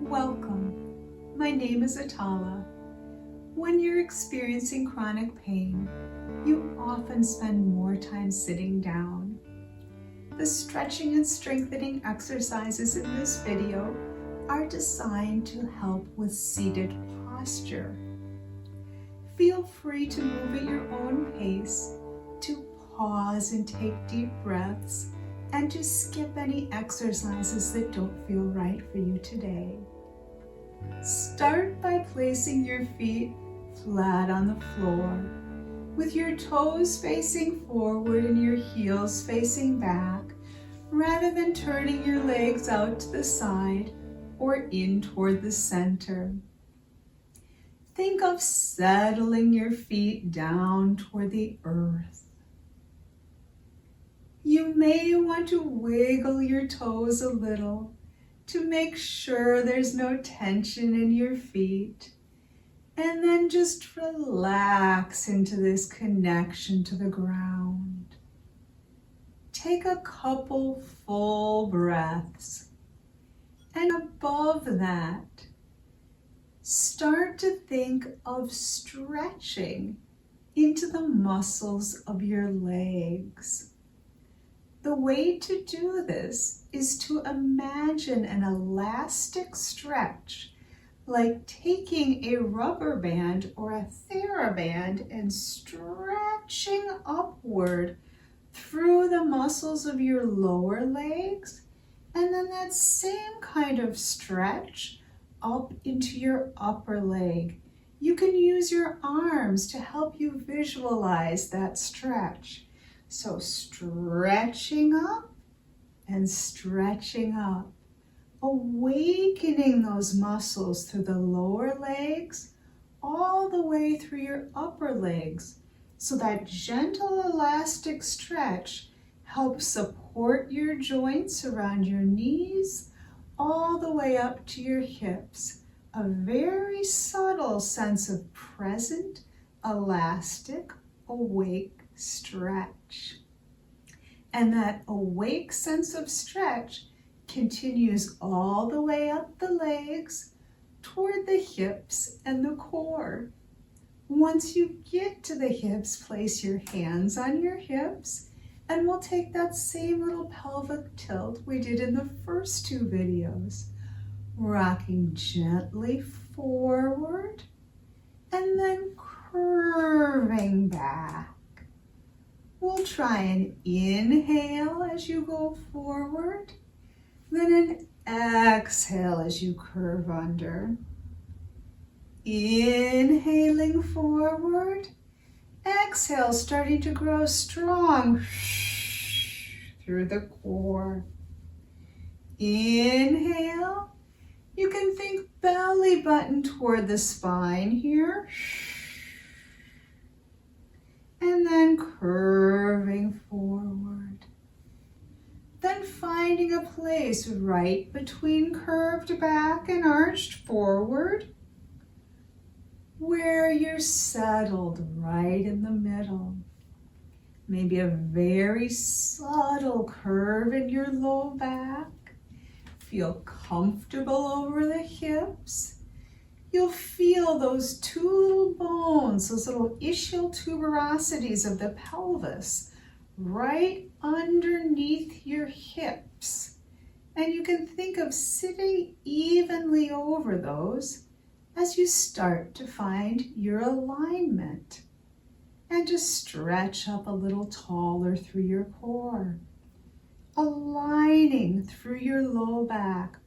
Welcome. My name is Atala. When you're experiencing chronic pain, you often spend more time sitting down. The stretching and strengthening exercises in this video are designed to help with seated posture. Feel free to move at your own pace, to pause and take deep breaths, and to skip any exercises that don't feel right for you today. Start by placing your feet flat on the floor, with your toes facing forward and your heels facing back, rather than turning your legs out to the side or in toward the center. Think of settling your feet down toward the earth. You may want to wiggle your toes a little to make sure there's no tension in your feet, and then just relax into this connection to the ground. Take a couple full breaths, and above that, start to think of stretching into the muscles of your legs. The way to do this is to imagine an elastic stretch, like taking a rubber band or a TheraBand and stretching upward through the muscles of your lower legs, and then that same kind of stretch up into your upper leg. You can use your arms to help you visualize that stretch. So stretching up and stretching up, awakening those muscles through the lower legs all the way through your upper legs. So that gentle elastic stretch helps support your joints around your knees all the way up to your hips. A very subtle sense of present, elastic, awake stretch. And that awake sense of stretch continues all the way up the legs toward the hips and the core. Once you get to the hips, place your hands on your hips, and we'll take that same little pelvic tilt we did in the first two videos, rocking gently forward and then curving back. We'll try an inhale as you go forward, then an exhale as you curve under. Inhaling forward, exhale starting to grow strong through the core. Inhale, you can think belly button toward the spine here. And then curving forward. Then finding a place right between curved back and arched forward, where you're settled right in the middle. Maybe a very subtle curve in your low back. Feel comfortable over the hips. You'll feel those two little bones, those little ischial tuberosities of the pelvis right underneath your hips. And you can think of sitting evenly over those as you start to find your alignment. And just stretch up a little taller through your core, aligning through your low back,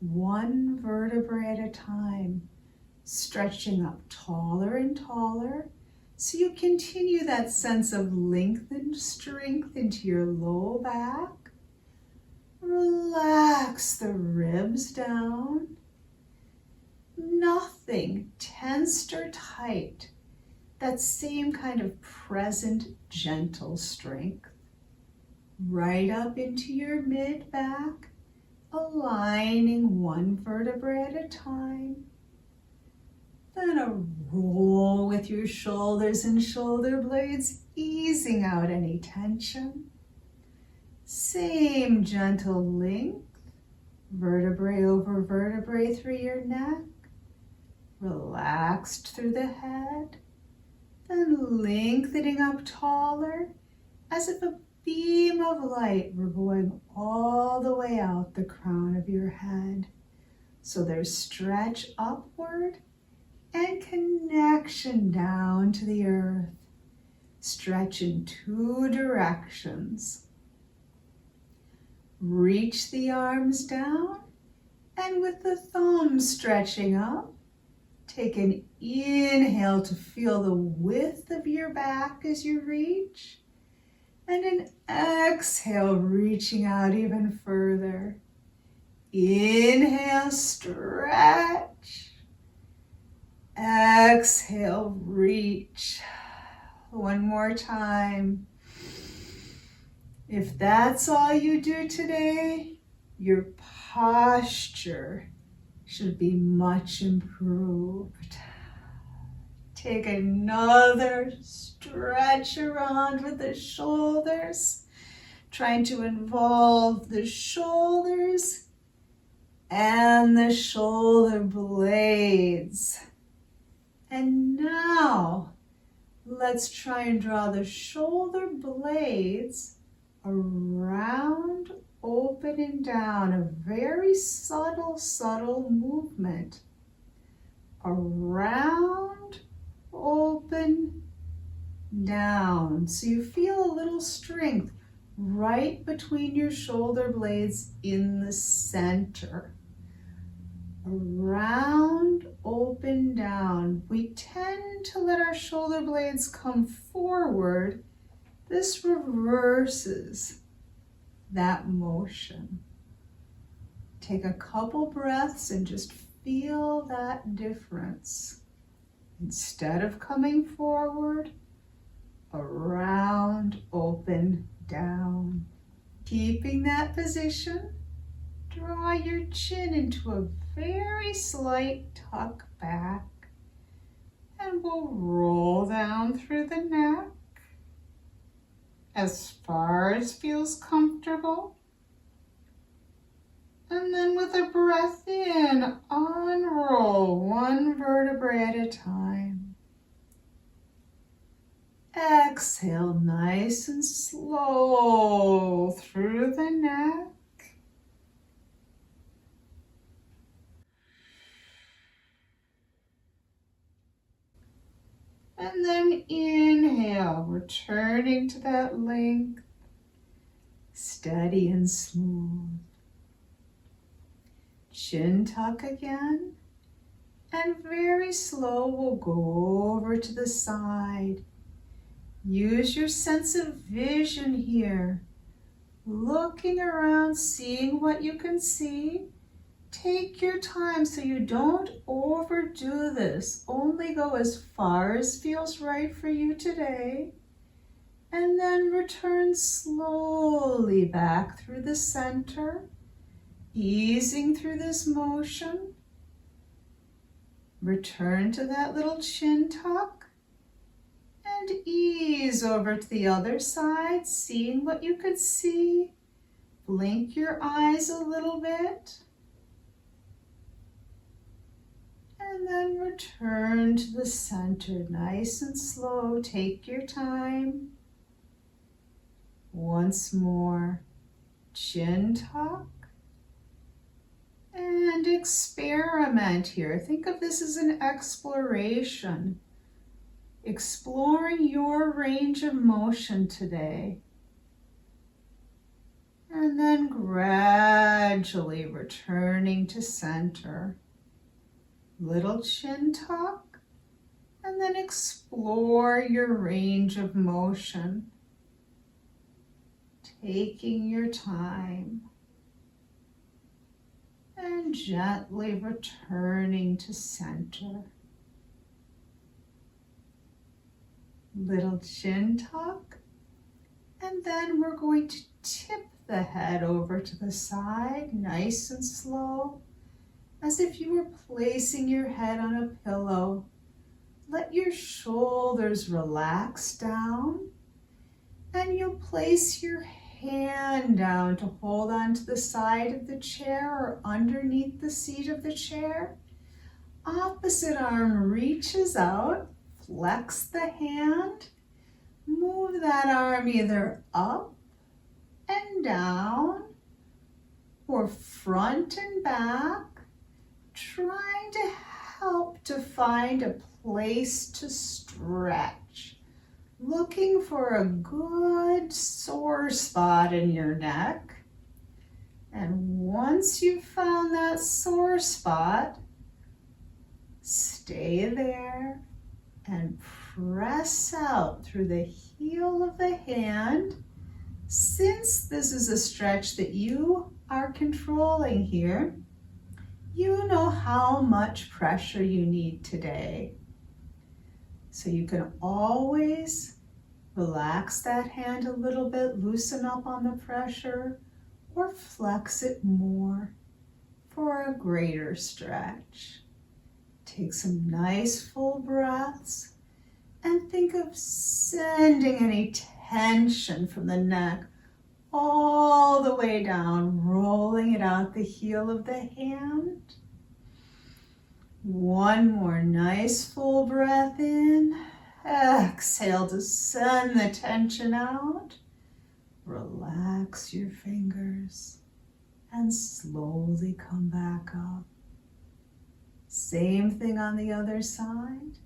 one vertebra at a time. Stretching up taller and taller, so you continue that sense of lengthened strength into your low back. Relax the ribs down. Nothing tensed or tight. That same kind of present, gentle strength. Right up into your mid-back, aligning one vertebra at a time. Then a roll with your shoulders and shoulder blades, easing out any tension. Same gentle length, Vertebrae over vertebrae through your neck, relaxed through the head, then lengthening up taller as if a beam of light were going all the way out the crown of your head. So there's stretch upward and connection down to the earth. Stretch in two directions. Reach the arms down, and with the thumbs stretching up, take an inhale to feel the width of your back as you reach, and an exhale, reaching out even further. Inhale, stretch. Exhale, reach. One more time. If that's all you do today, your posture should be much improved. Take another stretch around with the shoulders, trying to involve the shoulders and the shoulder blades. And now, let's try and draw the shoulder blades around, open and down, a very subtle movement. Around, open, down. So you feel a little strength right between your shoulder blades in the center. Around, open, down. We tend to let our shoulder blades come forward. This reverses that motion. Take a couple breaths and just feel that difference. Instead of coming forward, around, open, down. Keeping that position, draw your chin into a very slight tuck back, and we'll roll down through the neck as far as feels comfortable. And then with a breath in, unroll one vertebrae at a time. Exhale nice and slow through the neck. And then inhale, returning to that length, steady and smooth. Chin tuck again, and very slow we'll go over to the side. Use your sense of vision here, looking around, seeing what you can see. Take your time so you don't overdo this. Only go as far as feels right for you today. And then return slowly back through the center, easing through this motion. Return to that little chin tuck and ease over to the other side, seeing what you could see. Blink your eyes a little bit. And then return to the center, nice and slow. Take your time. Once more, chin tuck. And experiment here. Think of this as an exploration. Exploring your range of motion today. And then gradually returning to center. Little chin tuck, and then explore your range of motion, taking your time and gently returning to center. Little chin tuck, and then we're going to tip the head over to the side, nice and slow. As if you were placing your head on a pillow. Let your shoulders relax down, and you'll place your hand down to hold onto the side of the chair or underneath the seat of the chair. Opposite arm reaches out, flex the hand, move that arm either up and down or front and back, trying to help to find a place to stretch. Looking for a good sore spot in your neck. And once you've found that sore spot, stay there and press out through the heel of the hand. Since this is a stretch that you are controlling here, you know how much pressure you need today. So you can always relax that hand a little bit, loosen up on the pressure, or flex it more for a greater stretch. Take some nice full breaths and think of sending any tension from the neck all the way down, rolling it out the heel of the hand. One more nice full breath in. Exhale to send the tension out. Relax your fingers and slowly come back up. Same thing on the other side.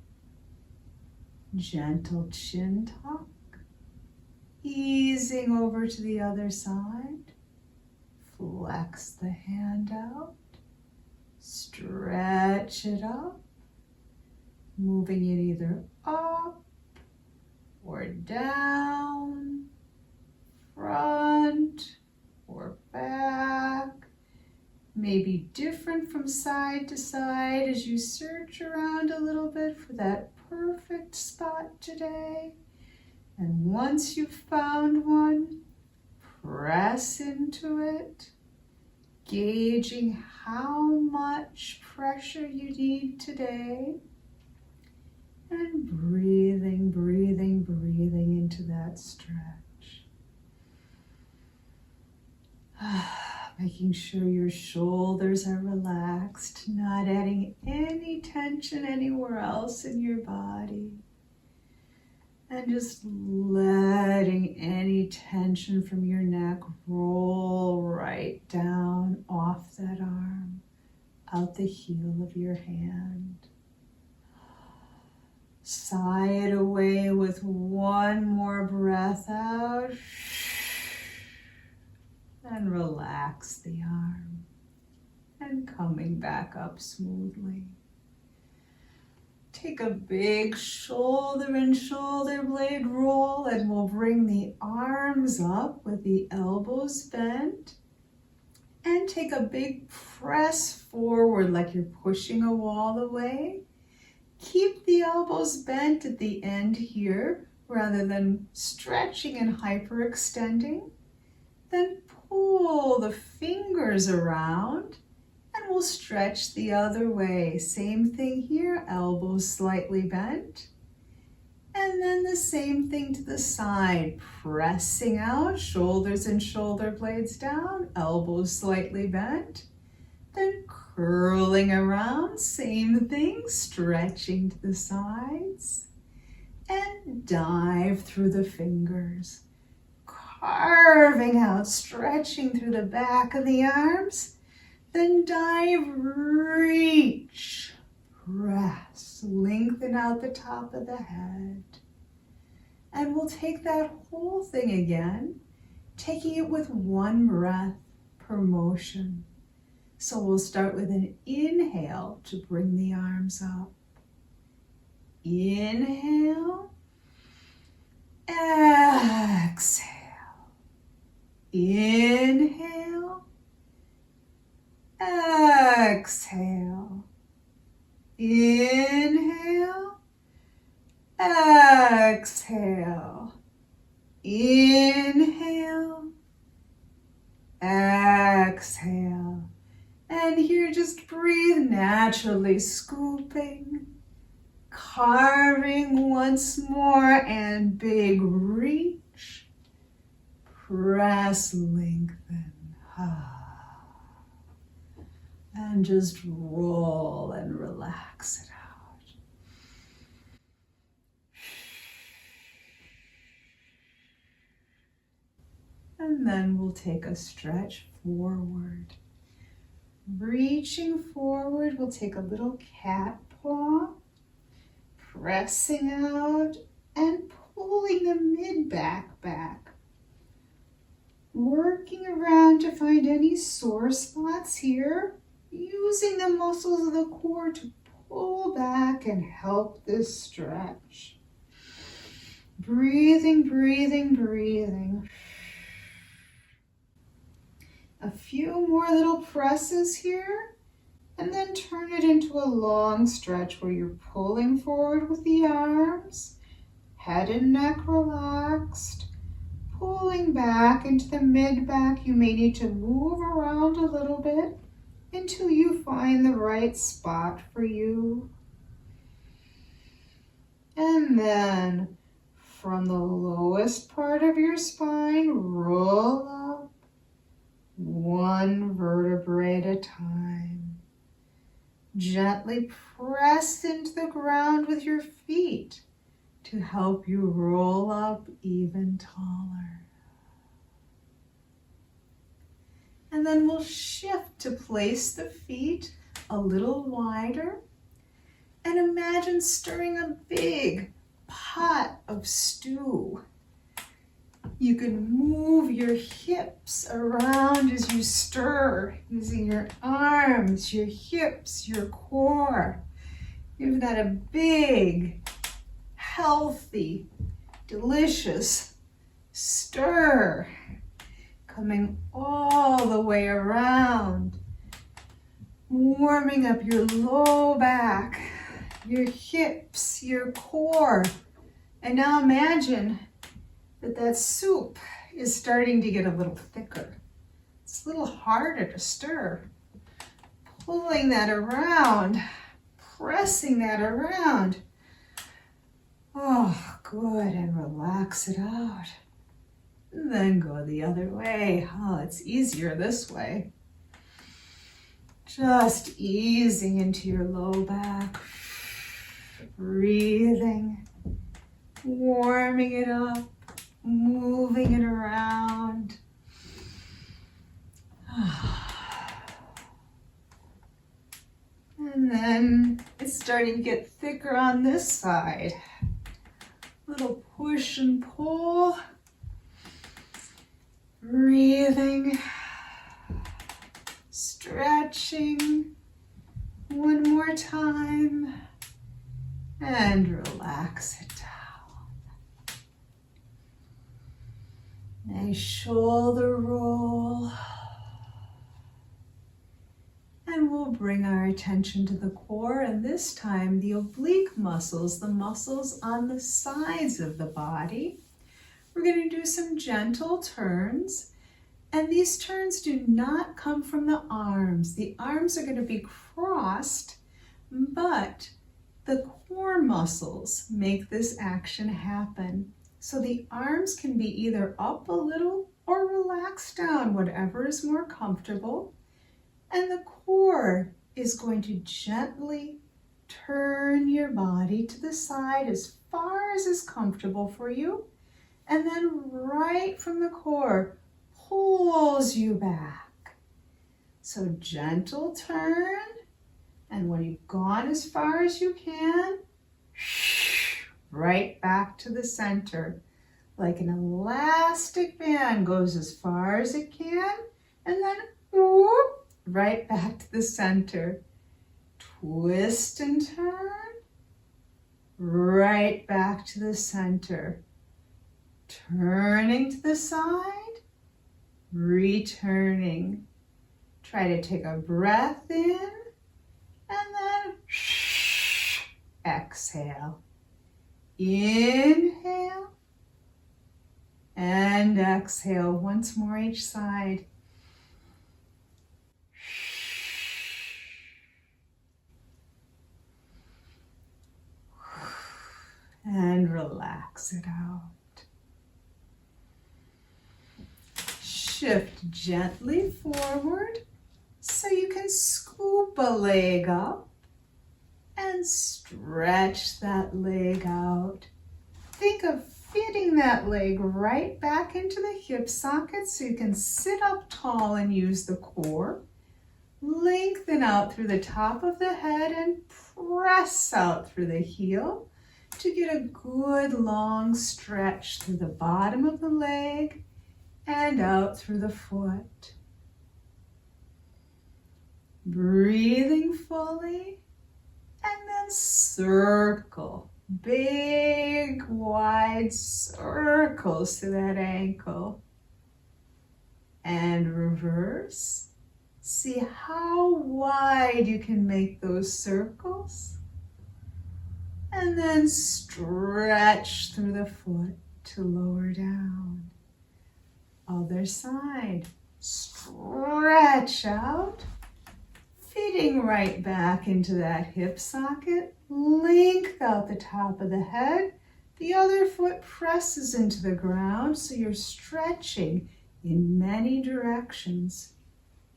Gentle chin tuck. Easing over to the other side. Flex the hand out. Stretch it up. Moving it either up or down, front or back. Maybe different from side to side as you search around a little bit for that perfect spot today. And once you've found one, press into it, gauging how much pressure you need today. And breathing, breathing, breathing into that stretch. Making sure your shoulders are relaxed, not adding any tension anywhere else in your body. And just letting any tension from your neck roll right down off that arm, out the heel of your hand. Sigh it away with one more breath out. And relax the arm. And coming back up smoothly. Take a big shoulder and shoulder blade roll, and we'll bring the arms up with the elbows bent. And take a big press forward like you're pushing a wall away. Keep the elbows bent at the end here rather than stretching and hyperextending. Then pull the fingers around and we'll stretch the other way. Same thing here, elbows slightly bent. And then the same thing to the side, pressing out, shoulders and shoulder blades down, elbows slightly bent. Then curling around, same thing, stretching to the sides. And dive through the fingers, carving out, stretching through the back of the arms. Then dive, reach, press, lengthen out the top of the head. And we'll take that whole thing again, taking it with one breath per motion. So we'll start with an inhale to bring the arms up. Inhale, exhale. Inhale, exhale. Inhale, exhale. Inhale, exhale. And here just breathe naturally, scooping, carving once more, and big reach. Press, lengthen. And just roll and relax it out. And then we'll take a stretch forward. Reaching forward, we'll take a little cat paw, pressing out and pulling the mid-back back. Working around to find any sore spots here, using the muscles of the core to pull back and help this stretch. Breathing, breathing, breathing. A few more little presses here, and then turn it into a long stretch where you're pulling forward with the arms, head and neck relaxed, pulling back into the mid-back. You may need to move around a little bit until you find the right spot for you. And then from the lowest part of your spine, roll up one vertebrae at a time. Gently press into the ground with your feet to help you roll up even taller. And then we'll shift to place the feet a little wider and imagine stirring a big pot of stew. You can move your hips around as you stir, using your arms, your hips, your core. Give that a big, healthy, delicious stir, coming all the way around, warming up your low back, your hips, your core. And now imagine that soup is starting to get a little thicker. It's a little harder to stir. Pulling that around, pressing that around. Oh, good, and relax it out. And then go the other way. Oh, it's easier this way. Just easing into your low back. Breathing, warming it up, moving it around. And then it's starting to get thicker on this side. Little push and pull. Breathing, stretching. One more time. And relax it down. Nice shoulder roll. And we'll bring our attention to the core, and this time the oblique muscles, the muscles on the sides of the body. We're going to do some gentle turns, and these turns do not come from the arms. The arms are going to be crossed, but the core muscles make this action happen. So the arms can be either up a little or relaxed down, whatever is more comfortable. And the core is going to gently turn your body to the side as far as is comfortable for you. And then right from the core, pulls you back. So gentle turn. And when you've gone as far as you can, right back to the center. Like an elastic band goes as far as it can, and then whoop, right back to the center. Twist and turn, right back to the center. Turning to the side, returning. Try to take a breath in, and then exhale. Inhale and exhale. Once more each side. And relax it out. shift gently forward so you can scoop a leg up and stretch that leg out. Think of fitting that leg right back into the hip socket so you can sit up tall and use the core. Lengthen out through the top of the head and press out through the heel to get a good long stretch through the bottom of the leg and out through the foot. Breathing fully, and then circle. Big, wide circles to that ankle. And reverse. See how wide you can make those circles. And then stretch through the foot to lower down. Other side. Stretch out. Fitting right back into that hip socket. Length out the top of the head. The other foot presses into the ground so you're stretching in many directions.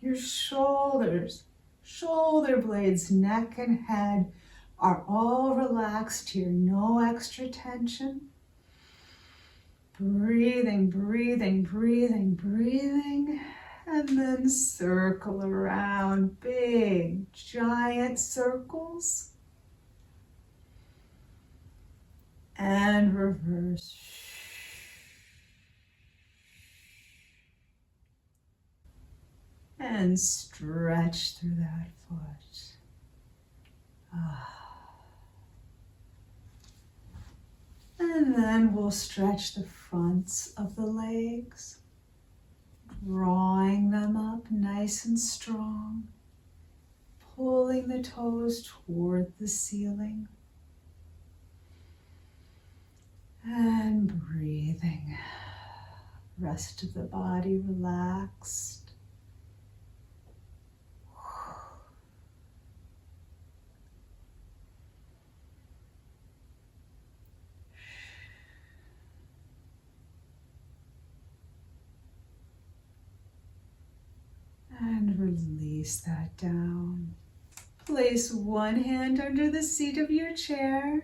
Your shoulders, shoulder blades, neck and head are all relaxed here. No extra tension. Breathing, breathing, breathing, breathing. And then circle around, big, giant circles. And reverse. And stretch through that foot. And then we'll stretch the fronts of the legs, drawing them up nice and strong, pulling the toes toward the ceiling. And breathing. Rest of the body relaxed. And release that down. Place one hand under the seat of your chair.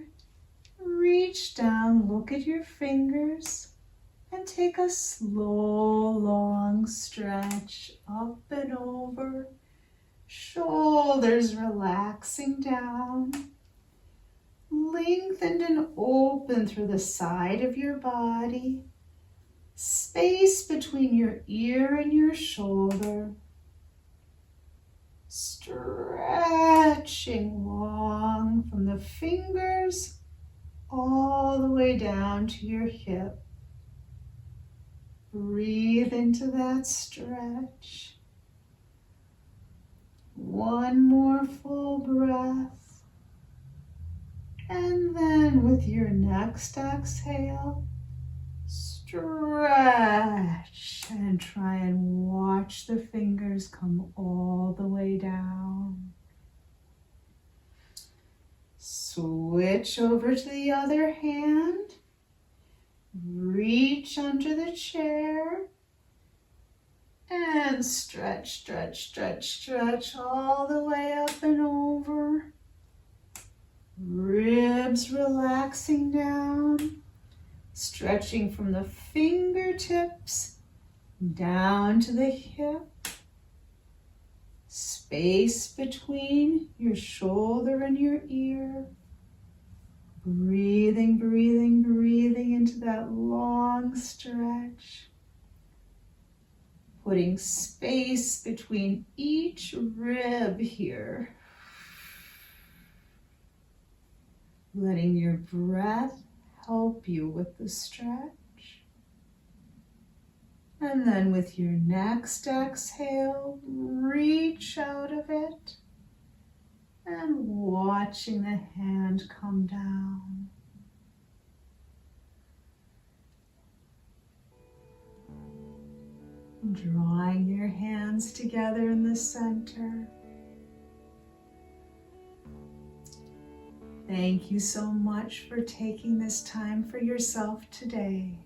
Reach down, look at your fingers, and take a slow, long stretch up and over. Shoulders relaxing down. Lengthened and open through the side of your body. Space between your ear and your shoulder. Stretching long from the fingers all the way down to your hip. Breathe into that stretch. One more full breath. And then with your next exhale, stretch and try and watch the fingers come all the way down. Switch over to the other hand. Reach under the chair. And stretch, stretch, stretch, stretch all the way up and over. Ribs relaxing down. Stretching from the fingertips down to the hip. Space between your shoulder and your ear. Breathing, breathing, breathing into that long stretch. Putting space between each rib here. Letting your breath help you with the stretch. And then with your next exhale, reach out of it. And watching the hand come down. Drawing your hands together in the center. Thank you so much for taking this time for yourself today.